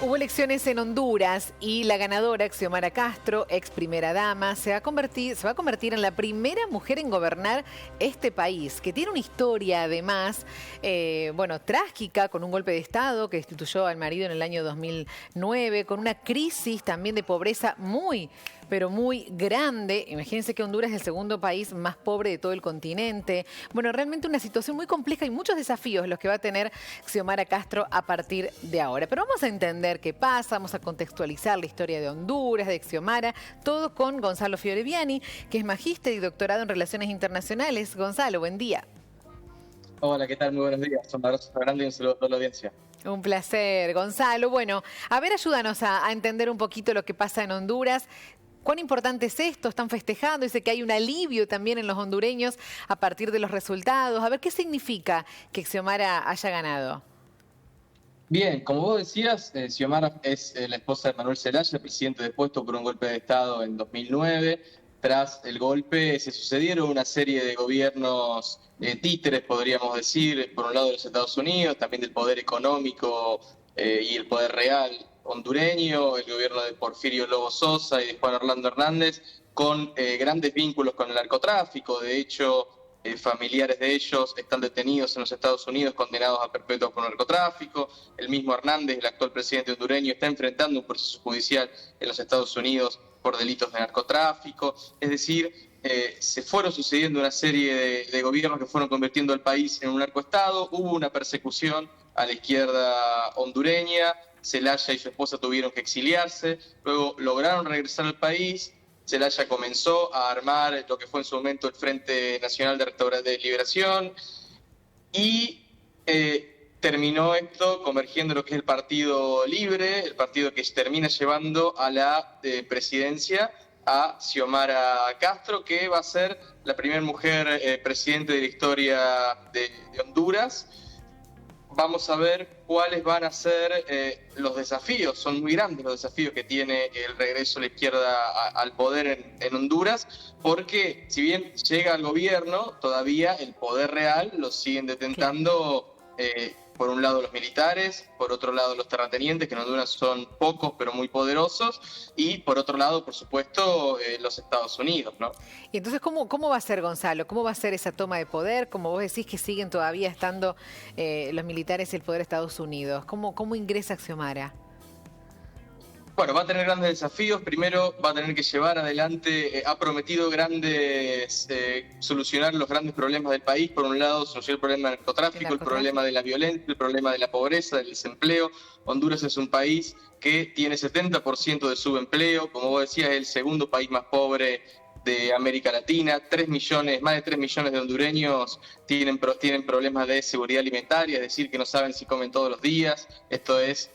Hubo elecciones en Honduras y la ganadora, Xiomara Castro, ex primera dama, se va a convertir en la primera mujer en gobernar este país, que tiene una historia además, trágica, con un golpe de Estado que destituyó al marido en el año 2009, con una crisis también de pobreza pero muy grande. Imagínense que Honduras es el segundo país más pobre de todo el continente. Bueno, realmente una situación muy compleja y muchos desafíos los que va a tener Xiomara Castro a partir de ahora. Pero vamos a entender qué pasa, vamos a contextualizar la historia de Honduras, de Xiomara, todo con Gonzalo Fioreviani, que es magíster y doctorado en Relaciones Internacionales. Gonzalo, buen día. Hola, ¿qué tal? Muy buenos días. Un abrazo grande y un saludo a toda la audiencia. Un placer, Gonzalo. Bueno, a ver, ayúdanos a entender un poquito lo que pasa en Honduras. ¿Cuán importante es esto? Están festejando, dice que hay un alivio también en los hondureños a partir de los resultados. A ver, ¿qué significa que Xiomara haya ganado? Bien, como vos decías, Xiomara es la esposa de Manuel Zelaya, presidente depuesto por un golpe de Estado en 2009. Tras el golpe se sucedieron una serie de gobiernos títeres, podríamos decir, por un lado de los Estados Unidos, también del poder económico y el poder real hondureño, el gobierno de Porfirio Lobo Sosa y de Juan Orlando Hernández, con grandes vínculos con el narcotráfico. De hecho, familiares de ellos están detenidos en los Estados Unidos, condenados a perpetuo por narcotráfico. El mismo Hernández, el actual presidente hondureño, está enfrentando un proceso judicial en los Estados Unidos por delitos de narcotráfico. Es decir, se fueron sucediendo una serie de gobiernos que fueron convirtiendo al país en un narcoestado. Hubo una persecución a la izquierda hondureña. Zelaya y su esposa tuvieron que exiliarse, luego lograron regresar al país. Zelaya comenzó a armar lo que fue en su momento el Frente Nacional de Liberación y terminó esto convergiendo en lo que es el Partido Libre, el partido que termina llevando a la presidencia a Xiomara Castro, que va a ser la primera mujer presidente de la historia de Honduras. Vamos a ver cuáles van a ser los desafíos. Son muy grandes los desafíos que tiene el regreso de la izquierda al poder en Honduras, porque si bien llega al gobierno, todavía el poder real lo siguen detentando, por un lado los militares, por otro lado los terratenientes, que en Honduras son pocos pero muy poderosos, y por otro lado, por supuesto, los Estados Unidos, ¿no? Y entonces, ¿cómo va a ser, Gonzalo? ¿Cómo va a ser esa toma de poder? Como vos decís que siguen todavía estando los militares y el poder de Estados Unidos. ¿Cómo ingresa Xiomara? Bueno, va a tener grandes desafíos. Primero va a tener que llevar adelante, ha prometido solucionar los grandes problemas del país. Por un lado, solucionar el problema del narcotráfico, el problema de la violencia, el problema de la pobreza, del desempleo. Honduras es un país que tiene 70% de subempleo. Como vos decías, es el segundo país más pobre de América Latina. Más de 3 millones de hondureños tienen problemas de seguridad alimentaria, es decir, que no saben si comen todos los días. Esto es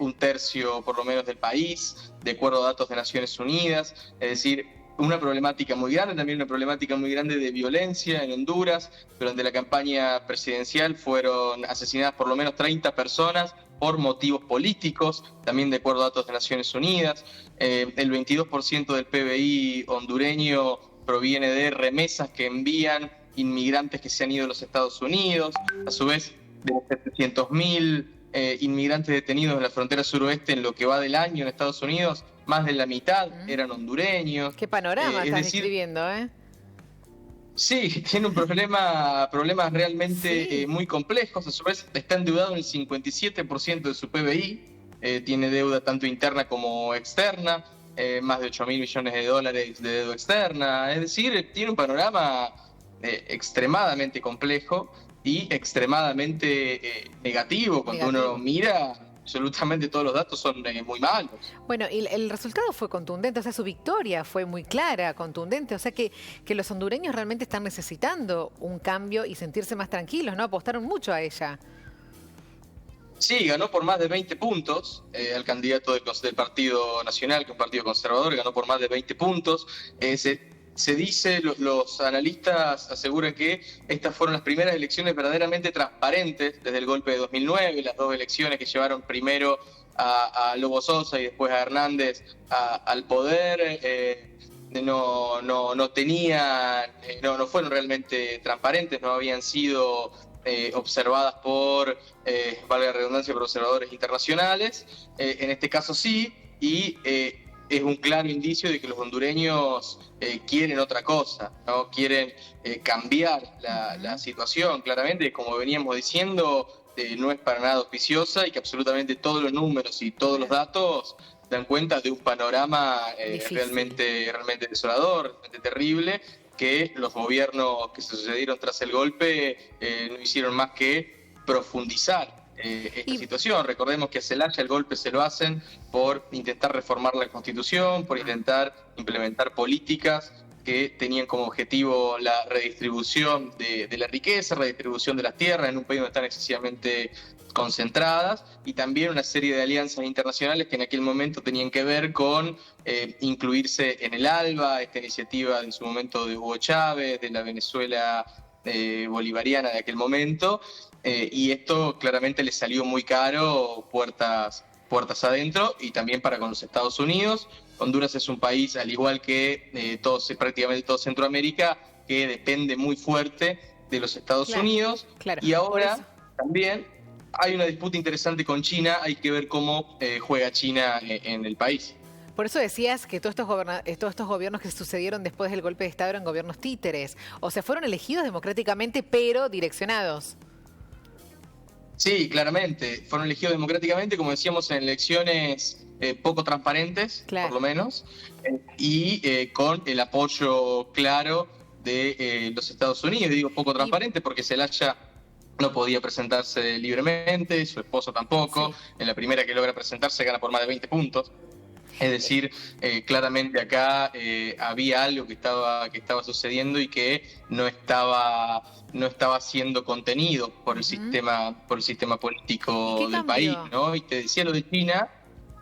un tercio por lo menos del país, de acuerdo a datos de Naciones Unidas. Es decir, una problemática muy grande, también una problemática muy grande de violencia en Honduras. Durante la campaña presidencial fueron asesinadas por lo menos 30 personas por motivos políticos, también de acuerdo a datos de Naciones Unidas. El 22% del PBI hondureño proviene de remesas que envían inmigrantes que se han ido a los Estados Unidos. A su vez, de los 700.000 inmigrantes detenidos en la frontera suroeste en lo que va del año en Estados Unidos, más de la mitad eran hondureños. Qué panorama estás describiendo, ¿eh? Sí, tiene problemas realmente muy complejos. A su vez, está endeudado en el 57% de su PBI, tiene deuda tanto interna como externa, más de 8.000 millones de dólares de deuda externa. Es decir, tiene un panorama extremadamente complejo y extremadamente negativo. Cuando uno mira, absolutamente todos los datos son muy malos. Bueno, y el resultado fue contundente, o sea, su victoria fue muy clara, contundente, o sea que los hondureños realmente están necesitando un cambio y sentirse más tranquilos, ¿no? Apostaron mucho a ella. Sí, ganó por más de 20 puntos al candidato del Partido Nacional, que es un partido conservador, ganó por más de 20 puntos. Se dice, los analistas aseguran que estas fueron las primeras elecciones verdaderamente transparentes desde el golpe de 2009, las dos elecciones que llevaron primero a Lobo Sosa y después a Hernández al poder. No fueron realmente transparentes, no habían sido observadas por, valga la redundancia, por observadores internacionales. En este caso sí, y es un claro indicio de que los hondureños quieren otra cosa, ¿no? Quieren cambiar la situación, claramente, como veníamos diciendo, no es para nada auspiciosa y que absolutamente todos los números y todos los datos dan cuenta de un panorama realmente desolador, realmente terrible, que los gobiernos que se sucedieron tras el golpe no hicieron más que profundizar esta situación. Recordemos que a Zelaya el golpe se lo hacen por intentar reformar la Constitución, por intentar implementar políticas que tenían como objetivo la redistribución de la riqueza, redistribución de las tierras en un país donde están excesivamente concentradas, y también una serie de alianzas internacionales que en aquel momento tenían que ver con incluirse en el ALBA, esta iniciativa en su momento de Hugo Chávez, de la Venezuela bolivariana de aquel momento, y esto claramente le salió muy caro, puertas adentro, y también para con los Estados Unidos. Honduras es un país, al igual que prácticamente todo Centroamérica, que depende muy fuerte de los Estados Unidos. Claro, y ahora también hay una disputa interesante con China, hay que ver cómo juega China en el país. Por eso decías que todos estos gobiernos que sucedieron después del golpe de Estado eran gobiernos títeres, o sea, fueron elegidos democráticamente, pero direccionados. Sí, claramente. Fueron elegidos democráticamente, como decíamos, en elecciones poco transparentes, por lo menos, y con el apoyo claro de los Estados Unidos. Digo poco transparente porque Zelaya no podía presentarse libremente, su esposo tampoco. Sí. En la primera que logra presentarse gana por más de 20 puntos. Es decir, claramente acá había algo que estaba sucediendo y que no estaba siendo contenido por el sistema político del país, ¿no? Y te decía lo de China.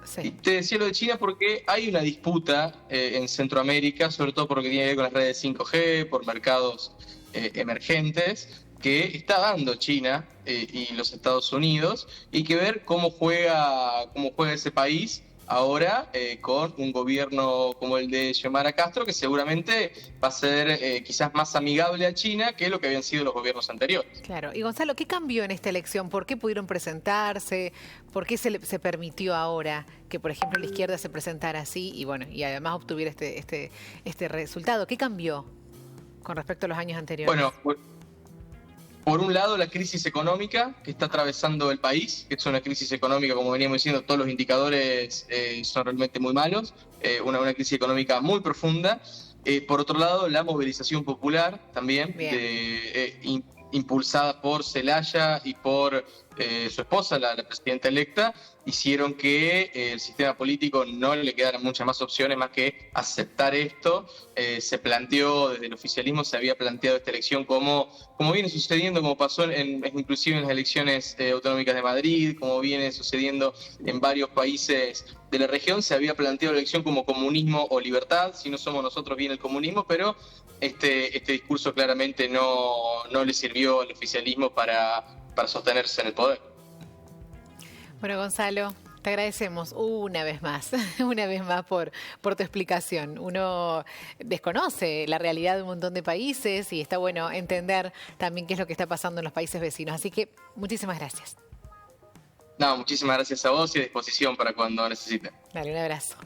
Sí. Y te decía lo de China porque hay una disputa en Centroamérica, sobre todo porque tiene que ver con las redes 5G, por mercados emergentes, que está dando China y los Estados Unidos, y que ver cómo juega ese país ahora con un gobierno como el de Xiomara Castro, que seguramente va a ser quizás más amigable a China que lo que habían sido los gobiernos anteriores. Claro. Y Gonzalo, ¿qué cambió en esta elección? ¿Por qué pudieron presentarse? ¿Por qué se permitió ahora que, por ejemplo, la izquierda se presentara así y bueno, y además obtuviera este resultado? ¿Qué cambió con respecto a los años anteriores? Bueno, por un lado, la crisis económica que está atravesando el país, que es una crisis económica, como veníamos diciendo, todos los indicadores son realmente muy malos, una crisis económica muy profunda. Por otro lado, la movilización popular también, impulsada por Zelaya y por su esposa, la presidenta electa, hicieron que el sistema político no le quedaran muchas más opciones más que aceptar esto. Se planteó, desde el oficialismo se había planteado esta elección como viene sucediendo, como pasó inclusive en las elecciones autonómicas de Madrid, como viene sucediendo en varios países de la región. Se había planteado la elección como comunismo o libertad, si no somos nosotros viene el comunismo, pero este discurso claramente no le sirvió al oficialismo para sostenerse en el poder. Bueno, Gonzalo, te agradecemos una vez más por tu explicación. Uno desconoce la realidad de un montón de países y está bueno entender también qué es lo que está pasando en los países vecinos. Así que muchísimas gracias. No, muchísimas gracias a vos y a disposición para cuando necesiten. Dale, un abrazo.